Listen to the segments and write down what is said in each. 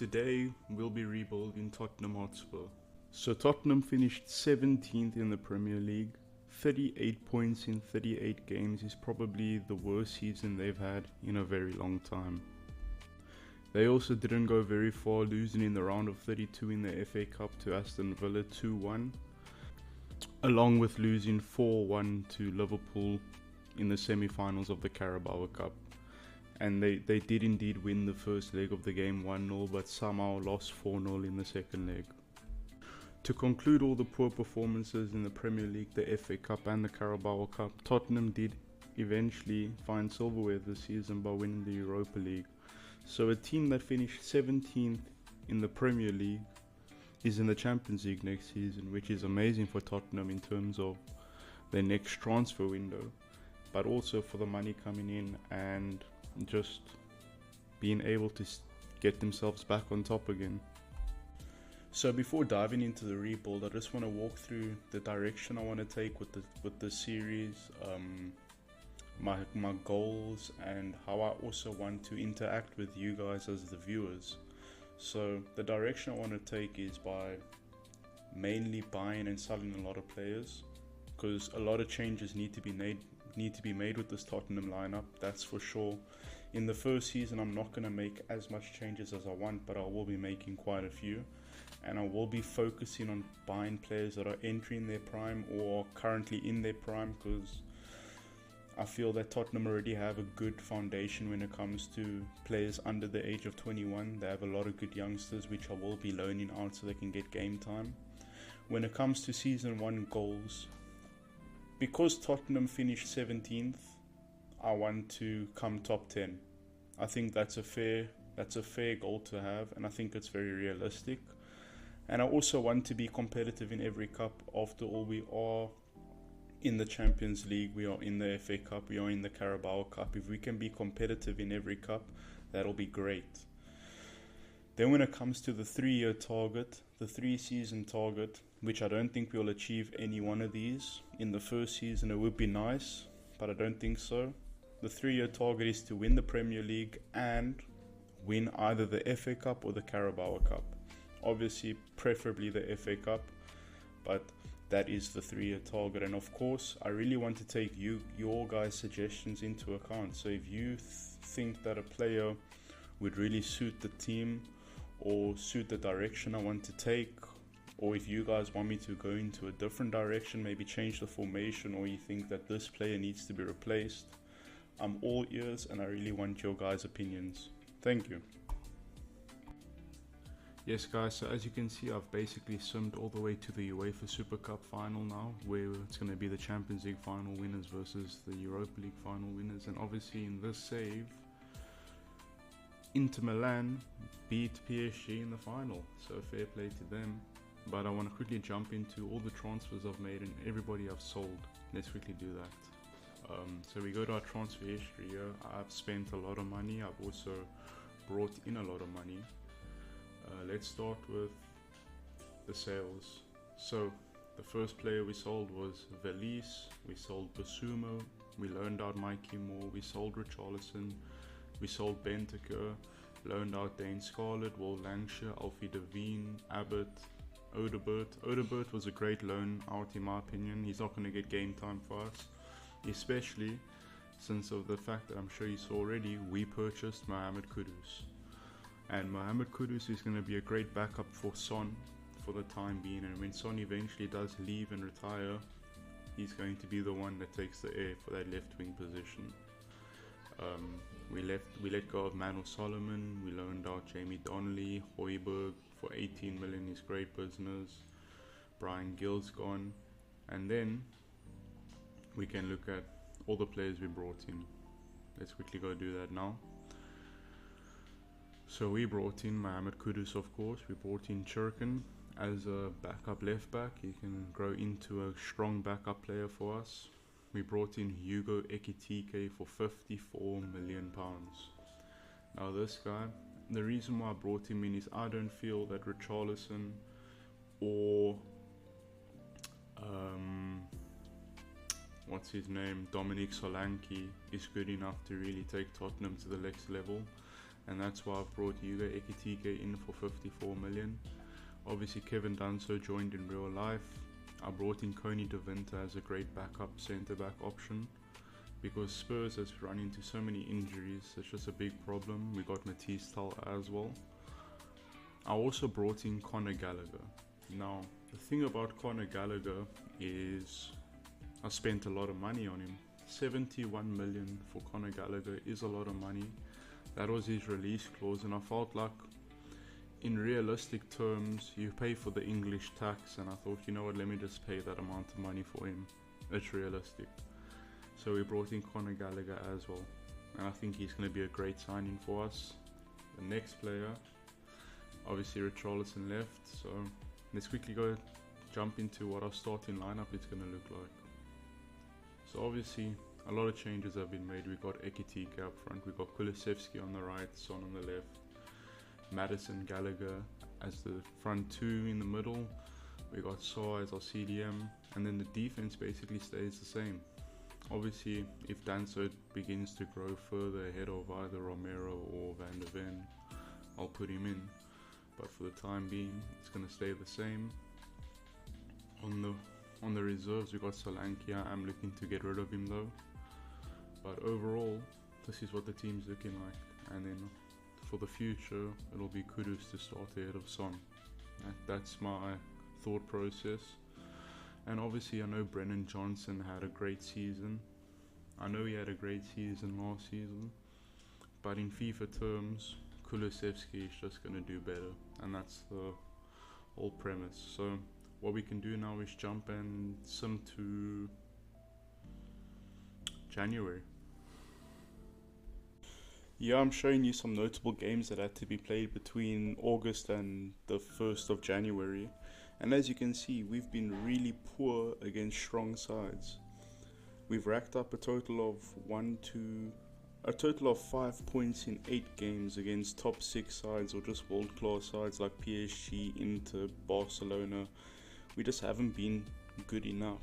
Today we'll be rebuilding Tottenham Hotspur. So Tottenham finished 17th in the Premier League. 38 points in 38 games is probably the worst season they've had in a very long time. They also didn't go very far, losing in the round of 32 in the FA Cup to Aston Villa 2-1, along with losing 4-1 to Liverpool in the semi-finals of the Carabao Cup. And they did indeed win the first leg of the game 1-0, but somehow lost 4-0 in the second leg. To conclude all the poor performances in the Premier League, the FA Cup and the Carabao Cup, Tottenham did eventually find silverware this season by winning the Europa League. So a team that finished 17th in the Premier League is in the Champions League next season, which is amazing for Tottenham in terms of their next transfer window, but also for the money coming in and just being able to get themselves back on top again. So before diving into the rebuild, I just want to walk through the direction I want to take with the series, my goals, and how I also want to interact with you guys as the viewers. So the direction I want to take is by mainly buying and selling a lot of players, because a lot of changes need to be made with this Tottenham lineup, that's for sure. In the first season I'm not going to make as much changes as I want, but I will be making quite a few, and I will be focusing on buying players that are entering their prime or currently in their prime, because I feel that Tottenham already have a good foundation when it comes to players under the age of 21. They have a lot of good youngsters which I will be loaning out so they can get game time. When it comes to Season 1 goals, because Tottenham finished 17th, I want to come top 10. I think that's a fair goal to have, and I think it's very realistic. And I also want to be competitive in every cup. After all, we are in the Champions League, we are in the FA Cup, we are in the Carabao Cup. If we can be competitive in every cup, that'll be great. Then when it comes to the 3-year target, the 3-season target, which I don't think we'll achieve any one of these. In the first season it would be nice, but I don't think so. The 3-year target is to win the Premier League and win either the FA Cup or the Carabao Cup. Obviously, preferably the FA Cup, but that is the 3-year target. And of course, I really want to take your guys' suggestions into account. So if you think that a player would really suit the team or suit the direction I want to take, or if you guys want me to go into a different direction, maybe change the formation, or you think that this player needs to be replaced, I'm all ears and I really want your guys' opinions. Thank you. Yes guys, so as you can see, I've basically summed all the way to the UEFA Super Cup final now, where it's going to be the Champions League final winners versus the Europa League final winners. And obviously in this save, Inter Milan beat PSG in the final, so fair play to them. But I want to quickly jump into all the transfers I've made and everybody I've sold. Let's quickly do that. So we go to our transfer history here. I've spent a lot of money. I've also brought in a lot of money. Let's start with the sales. So the first player we sold was Velis. We sold Basumo. We loaned out Mikey Moore. We sold Richarlison. We sold Bentancur. Loaned out Dane Scarlett, Will Lancashire, Alfie Devine, Abbott, Odebert. Odebert was a great loan out in my opinion. He's not going to get game time for us, especially since of the fact that I'm sure you saw already, we purchased Mohamed Kudus. And Mohamed Kudus is going to be a great backup for Son for the time being, and when Son eventually does leave and retire, he's going to be the one that takes the air for that left wing position. We let go of Manuel Solomon. We loaned out Jamie Donnelly, Højbjerg for 18 million is great business. Brian Gill's gone, and then we can look at all the players we brought in. Let's quickly go do that now. So we brought in Mohamed Kudus, of course. We brought in Churkin as a backup left back. He can grow into a strong backup player for us. We brought in Hugo Ekitike for £54 million. Now this guy, the reason why I brought him in is I don't feel that Richarlison or what's his name, Dominic Solanke is good enough to really take Tottenham to the next level. and that's why I've brought Hugo Ekitike in for 54 million. Obviously Kevin Danso joined in real life. I brought in Coney De Winter as a great backup centre-back option because Spurs has run into so many injuries. It's just a big problem. We got Matisse Tal as well. I also brought in Conor Gallagher. Now, the thing about Conor Gallagher is I spent a lot of money on him. 71 million for Conor Gallagher is a lot of money. That was his release clause, and I felt like in realistic terms you pay for the English tax, and I thought, you know what, let me just pay that amount of money for him. It's realistic. So we brought in Conor Gallagher as well, and I think he's going to be a great signing for us. The next player, obviously Richarlison left, so let's quickly jump into what our starting lineup is going to look like. So obviously a lot of changes have been made. We got Ekitike up front, we got Kulusevski on the right, Son on the left, Maddison, Gallagher as the front two in the middle, we got Saw as our CDM, and then the defense basically stays the same. Obviously if Danso begins to grow further ahead of either Romero or Van der Ven, I'll put him in, but for the time being it's going to stay the same. On the reserves we got Solanke. I'm looking to get rid of him though, but overall this is what the team's looking like, and then for the future it'll be Kudus to start ahead of Son. That's my thought process. And obviously I know Brennan Johnson had a great season. I know he had a great season last season, but in FIFA terms Kulusevski is just going to do better, and that's the whole premise. So what we can do now is jump and sim to January. Yeah, I'm showing you some notable games that had to be played between August and the 1st of January. And as you can see, we've been really poor against strong sides. We've racked up a total of 5 points in 8 games against top 6 sides or just world-class sides like PSG, Inter, Barcelona. We just haven't been good enough.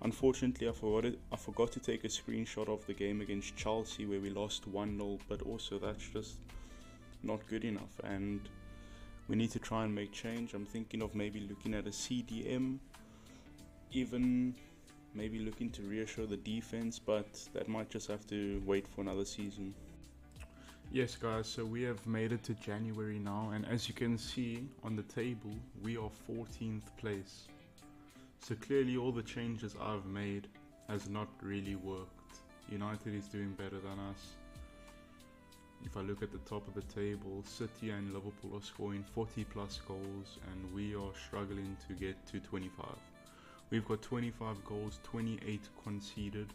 Unfortunately, I forgot to take a screenshot of the game against Chelsea where we lost 1-0, but also that's just not good enough, and we need to try and make change. I'm thinking of maybe looking at a CDM, even maybe looking to reassure the defense, but that might just have to wait for another season. Yes guys, so we have made it to January now, and as you can see on the table we are 14th place. So clearly all the changes I've made has not really worked. United is doing better than us. If I look at the top of the table, City and Liverpool are scoring 40 plus goals and we are struggling to get to 25. We've got 25 goals, 28 conceded,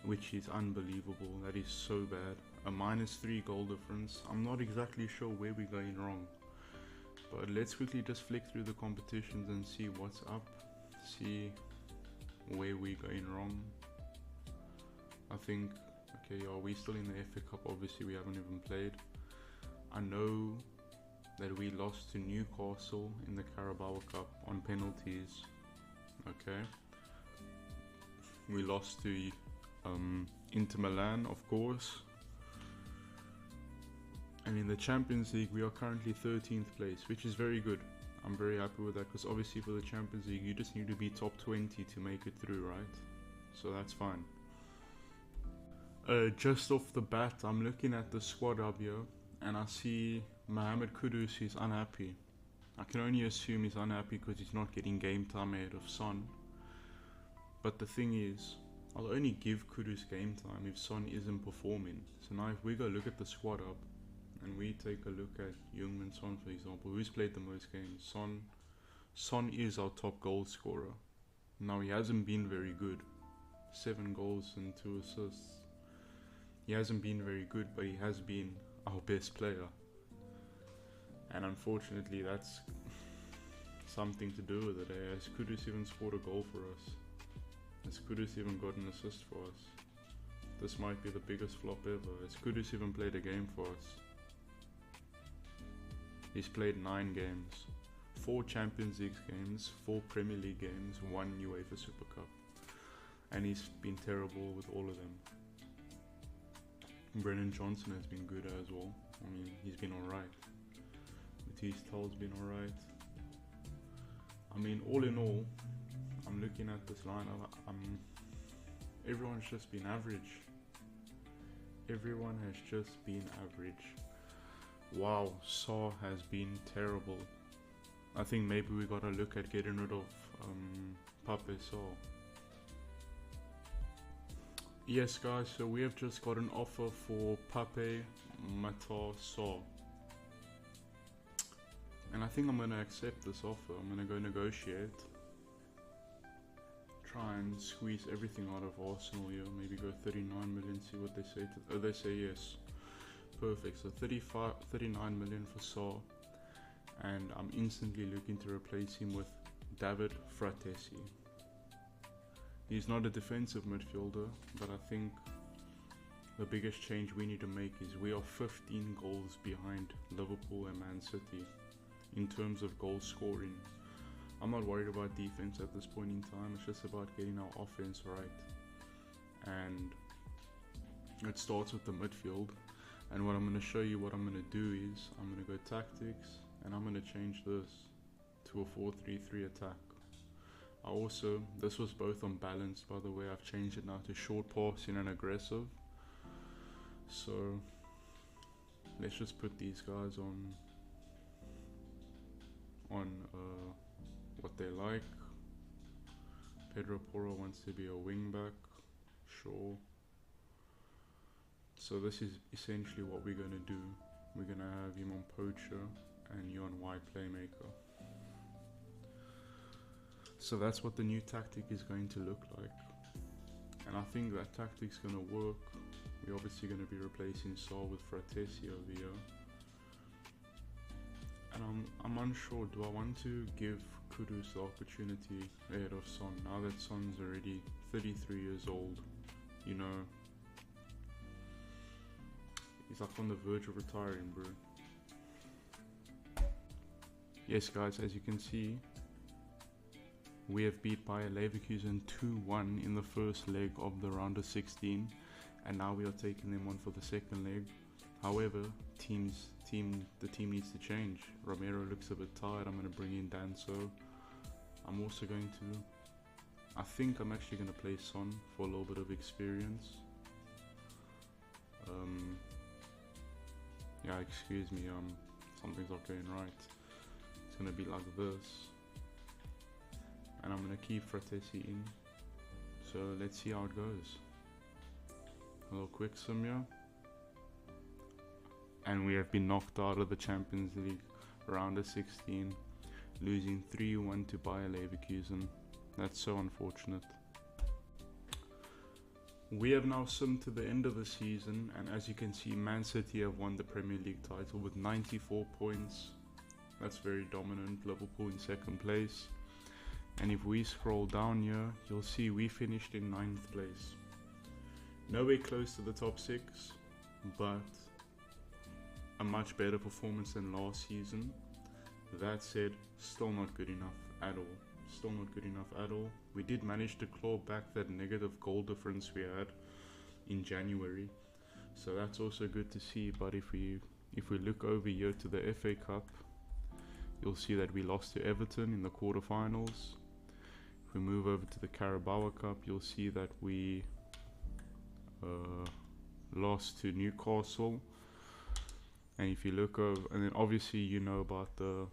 which is unbelievable. That is so bad. A -3 goal difference. I'm not exactly sure where we're going wrong, but let's quickly just flick through the competitions and see what's up, see where we're going wrong. I think, okay, are we still in the FA Cup? Obviously we haven't even played. I know that we lost to Newcastle in the Carabao Cup on penalties. Okay, we lost to Inter Milan, of course. And in the Champions League we are currently 13th place, which is very good. I'm very happy with that, because obviously for the Champions League you just need to be top 20 to make it through, right? So that's fine. Just off the bat, I'm looking at the squad up here and I see Mohamed Kudus is unhappy. I can only assume he's unhappy because he's not getting game time ahead of Son. But the thing is, I'll only give Kudus game time if Son isn't performing. So now if we go look at the squad up and we take a look at Heung-min Son, for example, who's played the most games? Son is our top goal scorer. Now he hasn't been very good. 7 goals and 2 assists. He hasn't been very good, but he has been our best player. And unfortunately that's something to do with it. Has Kudus even scored a goal for us? Has Kudus even got an assist for us? This might be the biggest flop ever. Has Kudus even played a game for us? He's played 9 games. 4 Champions League games, 4 Premier League games, 1 UEFA Super Cup. And he's been terrible with all of them. Brennan Johnson has been good as well. I mean, he's been alright. Matisse Tell's been alright. I mean, all in all, I'm looking at this lineup. Everyone's just been average. Everyone has just been average. Wow, Saw has been terrible. I think maybe we gotta look at getting rid of Pape Saw. Yes guys, so we have just got an offer for Pape Matar Saw. And I think I'm gonna accept this offer. I'm gonna go negotiate. Try and squeeze everything out of Arsenal here. Maybe go 39 million, see what they say. Oh, they say yes. Perfect. So 39 million for Saw. And I'm instantly looking to replace him with David Fratesi. He's not a defensive midfielder, but I think the biggest change we need to make is we are 15 goals behind Liverpool and Man City in terms of goal scoring. I'm not worried about defense at this point in time. It's just about getting our offense right. And it starts with the midfield. And what I'm going to show you, what I'm going to do is I'm going to go tactics and I'm going to change this to a 4-3-3 attack. This was both unbalanced, by the way. I've changed it now to short passing and aggressive. So let's just put these guys on what they like. Pedro Porro wants to be a wing back, sure. So this is essentially what we're going to do. We're going to have him on poacher and you on wide playmaker. So that's what the new tactic is going to look like. And I think that tactic's going to work. We're obviously going to be replacing Saul with Fratesi over here. And I'm unsure, do I want to give Kudus the opportunity ahead of Son? Now that Son's already 33 years old, you know, he's like on the verge of retiring, bro. Yes guys, as you can see, we have beat Bayer Leverkusen 2-1 in the first leg of the round of 16, and now we are taking them on for the second leg. However, the team needs to change. Romero looks a bit tired. I'm going to bring in Danso. I'm also going to, I think I'm actually going to play Son for a little bit of experience. Yeah, excuse me, something's not going right. It's going to be like this. And I'm going to keep Fratesi in. So let's see how it goes. A little quick sum here. And we have been knocked out of the Champions League round of 16, losing 3-1 to Bayer Leverkusen. That's so unfortunate. We have now summed to the end of the season, and as you can see, Man City have won the Premier League title with 94 points. That's very dominant. Liverpool in second place. And if we scroll down here, you'll see we finished in 9th place. Nowhere close to the top 6, but a much better performance than last season. That said, still not good enough at all. Still not good enough at all. We did manage to claw back that negative goal difference we had in January, so that's also good to see. But if we look over here to the FA Cup, you'll see that we lost to Everton in the quarterfinals. If we move over to the Carabao Cup, you'll see that we lost to Newcastle. And if you look over, and then obviously you know about the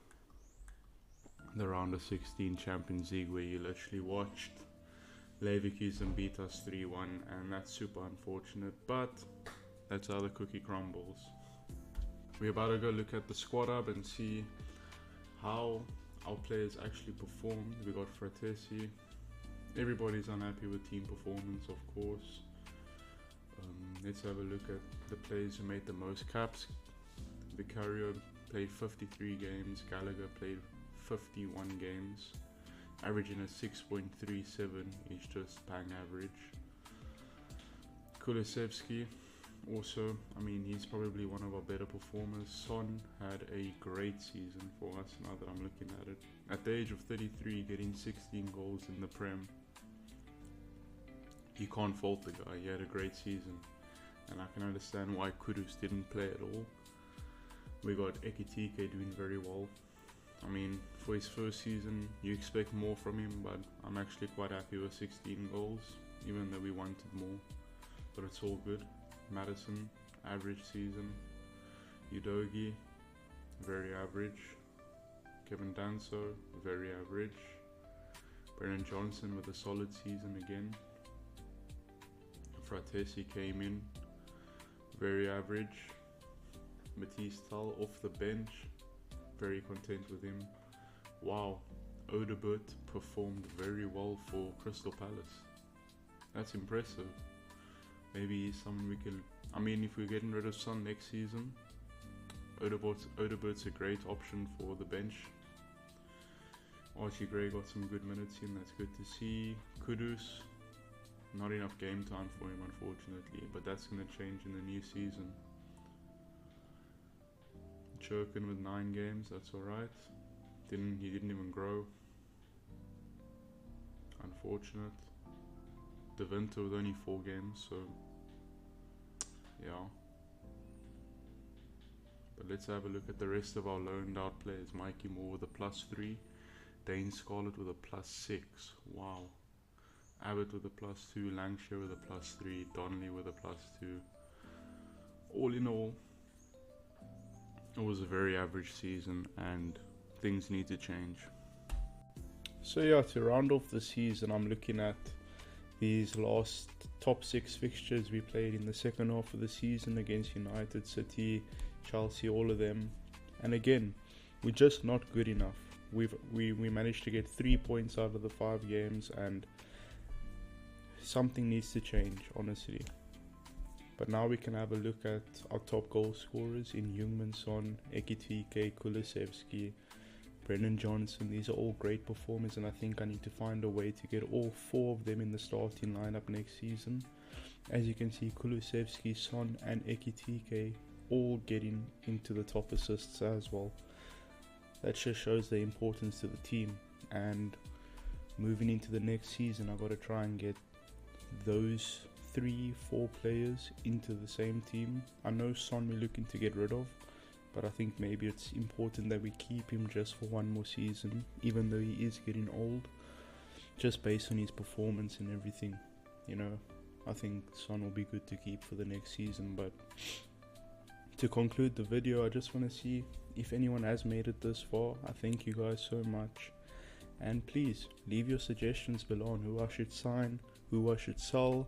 round of 16 Champions League, where you literally watched Leverkusen beat us 3-1, and that's super unfortunate, but that's how the cookie crumbles. We're about to go look at the squad up and see how our players actually performed. We got Fratesi. Everybody's unhappy with team performance, of course. Let's have a look at the players who made the most caps. Vicario played 53 games, Gallagher played 51 games, averaging a 6.37, is just bang average. Kulusevski also, I mean, he's probably one of our better performers. Son had a great season for us now that I'm looking at it. At the age of 33, getting 16 goals in the Prem, you can't fault the guy. He had a great season. and I can understand why Kudus didn't play at all. We got Ekitike doing very well. I mean, for his first season, you expect more from him, but I'm actually quite happy with 16 goals, even though we wanted more. But it's all good. Madison, average season. Udogi, very average. Kevin Danso, very average. Brennan Johnson with a solid season again. Fratesi came in, very average. Matisse Tull off the bench, very content with him. Wow, Odebert performed very well for Crystal Palace. That's impressive. Maybe he's someone we can... I mean, if we're getting rid of Son next season, Odebert's a great option for the bench. Archie Gray got some good minutes in, that's good to see. Kudus, not enough game time for him unfortunately, but that's going to change in the new season. Churkin with 9 games, that's alright. He didn't even grow. Unfortunate. De Winter with only 4 games, so yeah. But let's have a look at the rest of our loaned out players. Mikey Moore with a +3. Dane Scarlett with a +6. Wow. Abbott with a +2. Lancashire with a +3. Donnelly with a +2. All in all, it was a very average season and things need to change. So yeah, to round off the season, I'm looking at these last top 6 fixtures we played in the second half of the season against United, City, Chelsea, all of them. And again, we're just not good enough. We managed to get 3 points out of the 5 games, and something needs to change, honestly. But now we can have a look at our top goal scorers in Heung-min Son, Ekitike, Kulusevski, Brennan Johnson. These are all great performers, and I think I need to find a way to get all 4 of them in the starting lineup next season. As you can see, Kulusevski, Son and Ekitike all getting into the top assists as well. That just shows the importance to the team, and moving into the next season, I've got to try and get those 3-4 players into the same team. I know Son we're looking to get rid of, but I think maybe it's important that we keep him just for 1 more season, even though he is getting old, just based on his performance and everything. You know, I think Son will be good to keep for the next season. But to conclude the video, I just want to see if anyone has made it this far. I thank you guys so much, and please leave your suggestions below on who I should sign, who I should sell,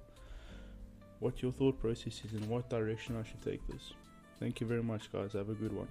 what your thought process is, and what direction I should take this. Thank you very much, guys. Have a good one.